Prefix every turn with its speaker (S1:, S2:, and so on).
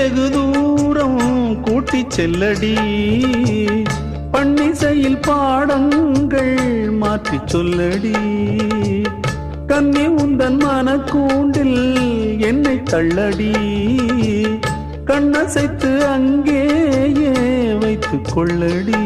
S1: வெகு தூரம் கூட்டி செல்லடி, பன்னிசையில் பாடங்கள் மாற்றி சொல்லடி. கன்னி உந்தன் மனக்கூண்டில் என்னை தள்ளடி, கண்ணசைத்து அங்கேயே வைத்துக் கொள்ளடி.